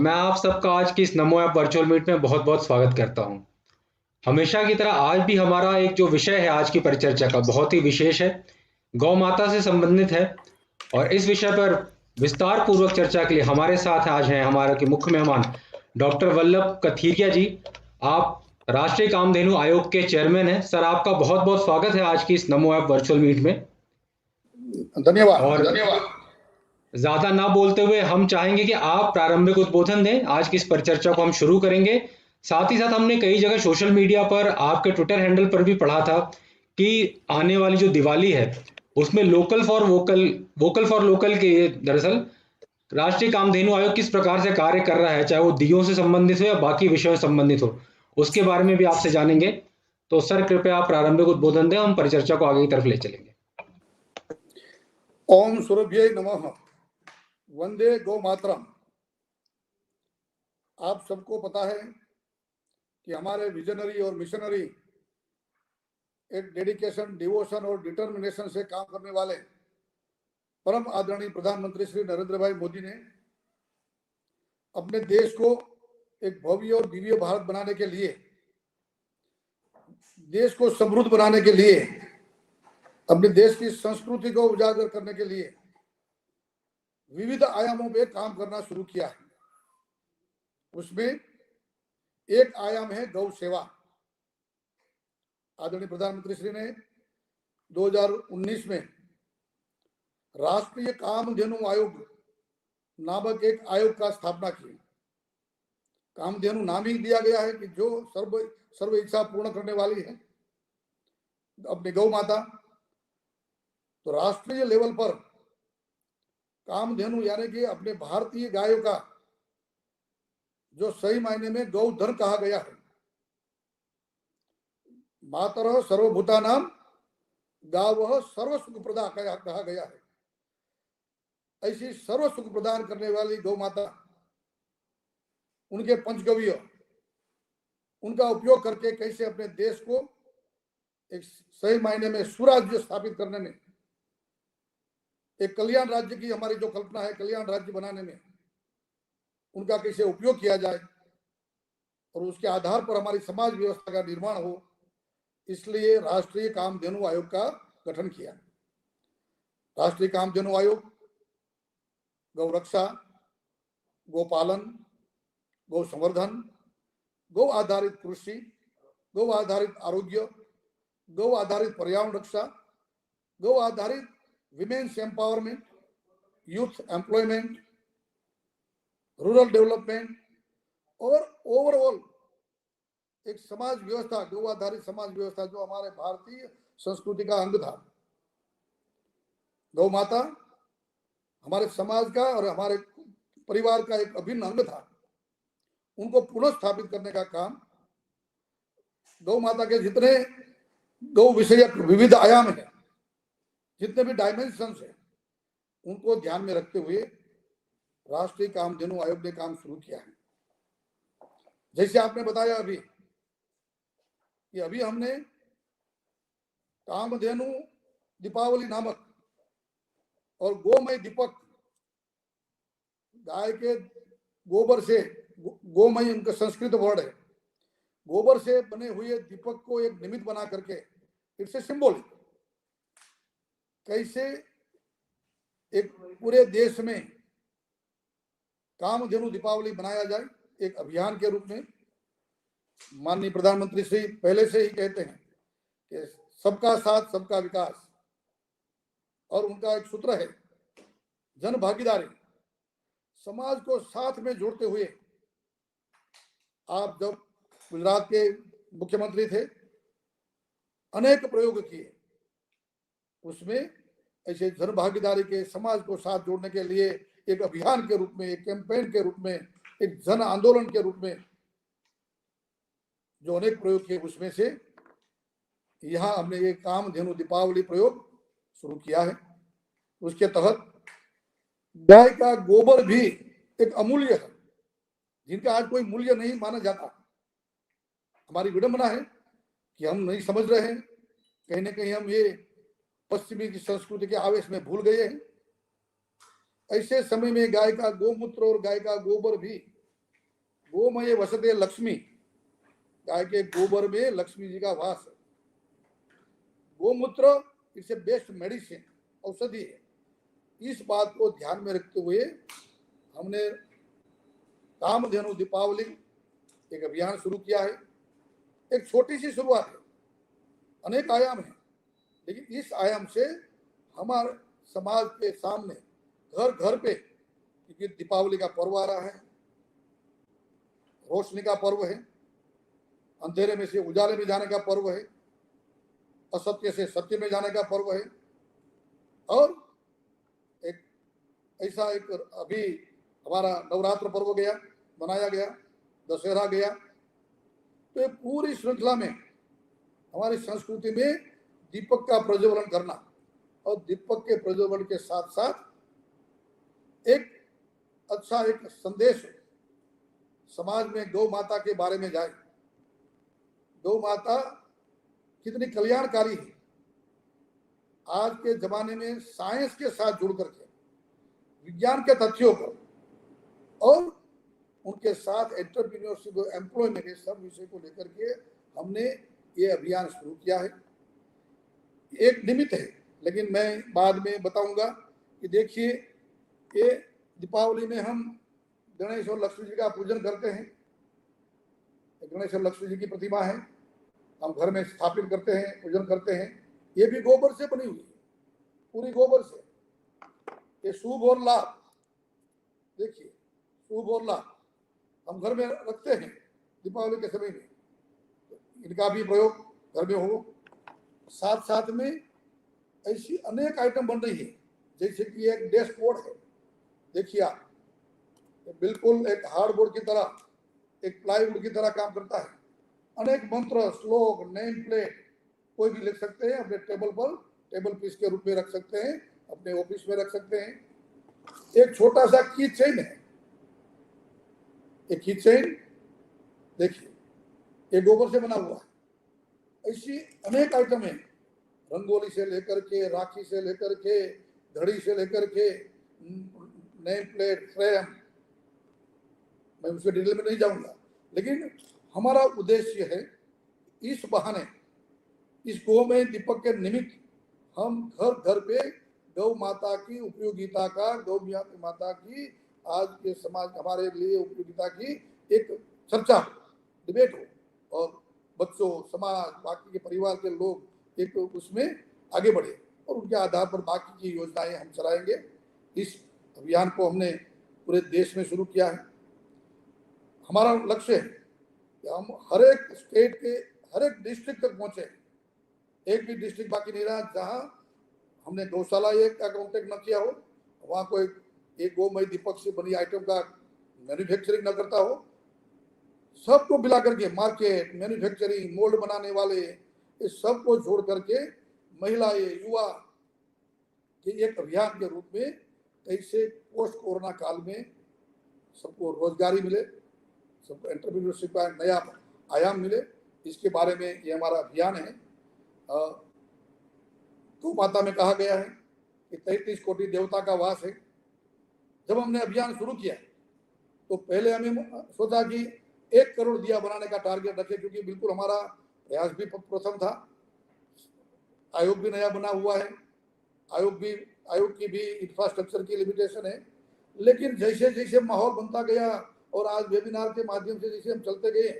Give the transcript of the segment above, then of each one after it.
मैं आप सबका आज की इस नमो ऐप वर्चुअल मीट में बहुत बहुत स्वागत करता हूं। हमेशा की तरह आज भी हमारा एक जो विषय है आज की परिचर्चा का बहुत ही विशेष है, गौ माता से संबंधित है। और इस विषय पर विस्तार पूर्वक चर्चा के लिए हमारे साथ आज हैं हमारे के मुख्य मेहमान डॉक्टर वल्लभ कथीरिया जी। आप राष्ट्रीय कामधेनु आयोग के चेयरमैन हैं। सर, आपका बहुत बहुत स्वागत है आज की इस नमो ऐप वर्चुअल मीट में। धन्यवाद। और ज्यादा ना बोलते हुए हम चाहेंगे कि आप प्रारंभिक उद्बोधन दें। आज की इस परिचर्चा को हम शुरू करेंगे। साथ ही साथ हमने कई जगह सोशल मीडिया पर आपके ट्विटर हैंडल पर भी पढ़ा था कि आने वाली जो दिवाली है उसमें local for vocal, vocal for local के दरअसल राष्ट्रीय कामधेनु आयोग किस प्रकार से कार्य कर रहा है, चाहे वो दीयों से संबंधित हो या बाकी विषयों से संबंधित हो, उसके बारे में भी आपसे जानेंगे। तो सर, कृपया आप प्रारंभिक उद्बोधन दें, हम परिचर्चा को आगे की तरफ ले चलेंगे। ओम सूरभ्यै नमः। वंदे गौ मातरम। आप सबको पता है कि हमारे विजनरी और मिशनरी, एक डेडिकेशन, डिवोशन और डिटर्मिनेशन से काम करने वाले परम आदरणीय प्रधानमंत्री श्री नरेंद्र भाई मोदी ने अपने देश को एक भव्य और दिव्य भारत बनाने के लिए, देश को समृद्ध बनाने के लिए, अपने देश की संस्कृति को उजागर करने के लिए विविध आयामों पे काम करना शुरू किया है। उसमें एक आयाम है गौ सेवा। आदरणीय प्रधानमंत्री श्री ने 2019 में राष्ट्रीय कामधेनु आयोग नामक एक आयोग का स्थापना की। कामधेनु नाम ही दिया गया है कि जो सर्व इच्छा पूर्ण करने वाली है अपनी गौ माता। तो राष्ट्रीय लेवल पर कामधेनु यानी कि अपने भारतीय गायों का जो सही मायने में गौधन कहा गया है, मातरः सर्वभूतानां गावः सर्व सुख प्रदा कहा गया है। ऐसी सर्व सुख प्रदान करने वाली गौ माता, उनके पंचगव्य, उनका उपयोग करके कैसे अपने देश को एक सही मायने में सुराज्य स्थापित करने में, एक कल्याण राज्य की हमारी जो कल्पना है, कल्याण राज्य बनाने में उनका कैसे उपयोग किया जाए और उसके आधार पर हमारी समाज व्यवस्था का निर्माण हो, इसलिए राष्ट्रीय कामधेनु आयोग का गठन किया। राष्ट्रीय कामधेनु आयोग गौ रक्षा, गोपालन, गौ संवर्धन, गौ आधारित कृषि, गौ आधारित आरोग्य, गौ आधारित पर्यावरण रक्षा, गौ आधारित women's empowerment, youth employment, rural development और ओवरऑल एक समाज व्यवस्था, गौ आधारित समाज व्यवस्था जो हमारे भारतीय संस्कृति का अंग था। गौ माता हमारे समाज का और हमारे परिवार का एक अभिन्न अंग था। उनको पुनः स्थापित करने का काम, गौ माता के जितने गौ विषयक विविध आयाम है, जितने भी डायमेंशंस है, उनको ध्यान में रखते हुए राष्ट्रीय कामधेनु आयोग ने काम शुरू किया है। जैसे आपने बताया अभी कि अभी हमने कामधेनु दीपावली नामक और गोमय दीपक, गाय के गोबर से, गोमय उनका संस्कृत वर्ड है, गोबर से बने हुए दीपक को एक निमित्त बना करके, इट्स ए सिंबॉलिक, कैसे एक पूरे देश में कामधेनु दीपावली बनाया जाए, एक अभियान के रूप में। माननीय प्रधानमंत्री श्री पहले से ही कहते हैं कि सबका साथ सबका विकास, और उनका एक सूत्र है जन भागीदारी। समाज को साथ में जोड़ते हुए, आप जब गुजरात के मुख्यमंत्री थे, अनेक प्रयोग किए, उसमें ऐसे जन भागीदारी के, समाज को साथ जोड़ने के लिए एक अभियान के रूप में, एक कैंपेन के रूप में, एक जन आंदोलन के रूप में जो अनेक प्रयोग किए, उसमें से यहाँ हमने ये कामधेनु दीपावली प्रयोग शुरू किया है। उसके तहत गाय का गोबर भी एक अमूल्य है, जिनका आज कोई मूल्य नहीं माना जाता। हमारी विडंबना है कि हम नहीं समझ रहे हैं, कहीं ना कहीं हम ये पश्चिमी की संस्कृति के आवेश में भूल गए हैं। ऐसे समय में गाय का गोमूत्र और गाय का गोबर भी गोमय वसते लक्ष्मी, गाय के गोबर में लक्ष्मी जी का वास है। गोमूत्र इट्स ए बेस्ट मेडिसिन, औषधि है। इस बात को ध्यान में रखते हुए हमने कामधेनु दीपावली एक अभियान शुरू किया है। एक छोटी सी शुरुआत है, अनेक आयाम है, लेकिन इस आयाम से हमारे समाज के सामने घर घर पे, क्योंकि दीपावली का पर्व आ रहा है, रोशनी का पर्व है, अंधेरे में से उजाले में जाने का पर्व है, असत्य से सत्य में जाने का पर्व है। और एक ऐसा एक अभी हमारा नवरात्र पर्व गया, मनाया गया, दशहरा गया, तो ये पूरी श्रृंखला में हमारी संस्कृति में दीपक का प्रज्वलन करना, और दीपक के प्रज्वलन के साथ साथ एक अच्छा एक संदेश समाज में गौ माता के बारे में जाए। गौ माता कितनी कल्याणकारी है। आज के जमाने में साइंस के साथ जुड़ करके, विज्ञान के तथ्यों पर और उनके साथ एंटरप्रेन्योरशिप, एम्प्लॉयमेंट, ये सब विषय को लेकर के हमने ये अभियान शुरू किया है। एक निमित्त है, लेकिन मैं बाद में बताऊंगा कि देखिए, ये दीपावली में हम गणेश और लक्ष्मी जी का पूजन करते हैं। गणेश और लक्ष्मी जी की प्रतिमा है, हम घर में स्थापित करते हैं, पूजन करते हैं। ये भी गोबर से बनी हुई है, पूरी गोबर से। ये शुभ और लाभ, देखिए शुभ और लाभ हम घर में रखते हैं दीपावली के समय में, इनका भी प्रयोग घर में हो। साथ साथ में ऐसी अनेक आइटम बन रही है, जैसे कि एक डैशबोर्ड है, देखिए आप, बिल्कुल एक हार्डबोर्ड की तरह, एक प्लाईवुड की तरह काम करता है। अनेक मंत्र, श्लोक, नेम प्लेट कोई भी लिख सकते हैं, अपने टेबल पर टेबल पीस के रूप में रख सकते हैं, अपने ऑफिस में रख सकते हैं। एक छोटा सा की चेन है, एक की चेन देखिए, ये गोबर से बना हुआ है। ऐसी अनेक आइटम है, रंगोली से लेकर के, राखी से लेकर के, घड़ी से लेकर के, नेम प्लेट, फ्रेम, मैं उसके डिटेल में नहीं जाऊंगा, लेकिन हमारा उद्देश्य है इस बहाने, इस गोमय दीपक के निमित्त हम घर घर पे गौ माता की उपयोगिता का, गौ माता की आज के समाज हमारे लिए उपयोगिता की एक चर्चा, डिबेट हो, और बच्चों, समाज, बाकी के परिवार के लोग एक उसमें आगे बढ़े, और उनके आधार पर बाकी की योजनाएं हम चलाएंगे। इस अभियान को हमने पूरे देश में शुरू किया है। हमारा लक्ष्य है कि हम हर एक स्टेट के हर एक डिस्ट्रिक्ट तक पहुंचे। एक भी डिस्ट्रिक्ट बाकी नहीं रहा जहां हमने गौशाला एक का कॉन्टेक्ट न किया हो, वहां कोई एक गोमय दीपक से बनी आइटम का मैन्युफैक्चरिंग न करता हो। सबको मिला करके मार्केट, मैन्युफैक्चरिंग, मोल्ड बनाने वाले, इस सबको जोड़ करके महिलाएं, युवा के एक अभियान के रूप में कैसे पोस्ट कोरोना काल में सबको रोजगारी मिले, सबको एंटरप्रेन्योरशिप का नया आयाम मिले, इसके बारे में ये हमारा अभियान है। गौ माता में कहा गया है कि 33 कोटि देवता का वास है। जब हमने अभियान शुरू किया तो पहले हमें सोचा कि 1 करोड़ दिया बनाने का टारगेट रखे, क्योंकि बिल्कुल हमारा प्रयास भी प्रथम था। आयोग भी नया बना हुआ है, आयोग की भी इंफ्रास्ट्रक्चर की लिमिटेशन है। लेकिन जैसे जैसे माहौल बनता गया और आज वेबिनार के माध्यम से जैसे हम चलते गए,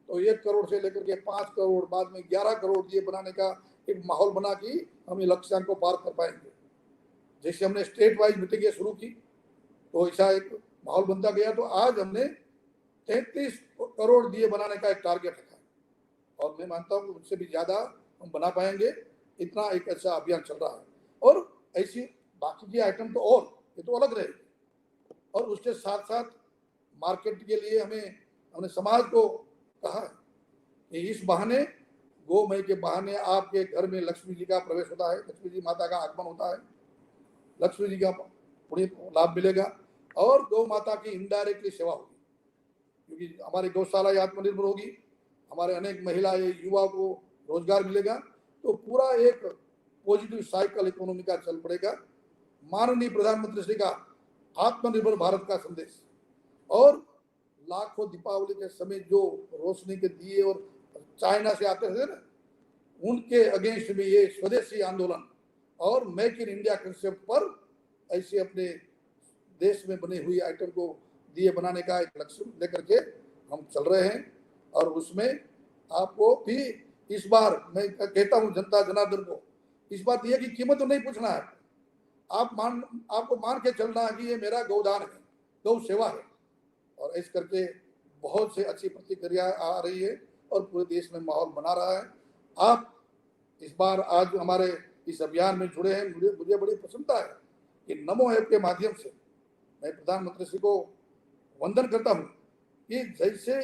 तो 1 करोड़ से लेकर के 5 करोड़, बाद में 11 करोड़ दिए बनाने का एक माहौल बना कि हम ये लक्ष्यांक को पार कर पाएंगे। जैसे हमने स्टेट वाइज मीटिंगें शुरू की तो ऐसा एक माहौल बनता गया, तो आज हमने 33 करोड़ दिए बनाने का एक टारगेट रखा है, और मैं मानता हूँ कि उससे भी ज्यादा हम बना पाएंगे। इतना एक अच्छा अभियान चल रहा है, और ऐसी बाकी की आइटम तो और ये तो अलग रहेगी। और उसके साथ साथ मार्केट के लिए हमने समाज को कहा कि इस बहाने, गोमय के बहाने आपके घर में लक्ष्मी जी का प्रवेश होता है, लक्ष्मी जी माता का आगमन होता है, लक्ष्मी जी का पुण्य लाभ मिलेगा, और गौ माता की इनडायरेक्टली सेवा होगी, क्योंकि हमारी गौशाला आत्मनिर्भर होगी, हमारे अनेक महिलाएं, युवा को रोजगार मिलेगा, तो पूरा एक पॉजिटिव साइकिल इकोनॉमी का चल पड़ेगा। माननीय प्रधानमंत्री श्री का आत्मनिर्भर भारत का संदेश, और लाखों दीपावली के समय जो रोशनी के दिए और चाइना से आते थे ना, उनके अगेंस्ट में ये स्वदेशी आंदोलन और मेक इन इंडिया कंसेप्ट पर ऐसे अपने देश में बनी हुई आइटम को दिए बनाने का एक लक्ष्य लेकर के हम चल रहे हैं। और उसमें आपको भी इस बार मैं कहता हूं जनता जनार्दन को, इस बार दिए की कीमत तो नहीं पूछना है, आपको मान के चलना है कि ये मेरा गौदान है, गौ सेवा है। और इस करके बहुत से अच्छी प्रतिक्रिया आ रही है और पूरे देश में माहौल बना रहा है। आप इस बार आज हमारे इस अभियान में जुड़े हैं, मुझे बड़ी प्रसन्नता है कि नमो ऐप के माध्यम से मैं प्रधानमंत्री जी को वंदन करता हूं कि जैसे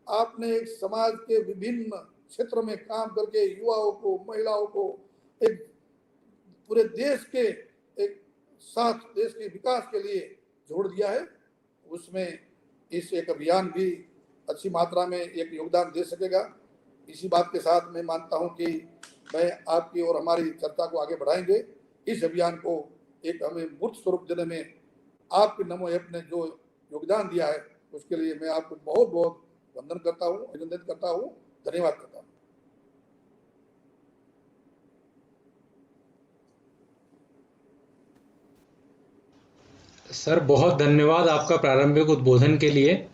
आपने एक समाज के विभिन्न क्षेत्र में काम करके युवाओं को, महिलाओं को एक पूरे देश के एक साथ देश के विकास के लिए जोड़ दिया है, उसमें इस एक अभियान भी अच्छी मात्रा में एक योगदान दे सकेगा। इसी बात के साथ मैं मानता हूं कि मैं आपकी और हमारी चर्चा को आगे बढ़ाएंगे। इस अभियान को एक हमें मूर्त स्वरूप देने में आपके नमो ऐप ने जो योगदान दिया है उसके लिए मैं आपको बहुत बहुत वंदन करता हूं, अभिनंदन करता हूं, धन्यवाद करता हूं। सर बहुत धन्यवाद आपका प्रारंभिक उद्बोधन के लिए।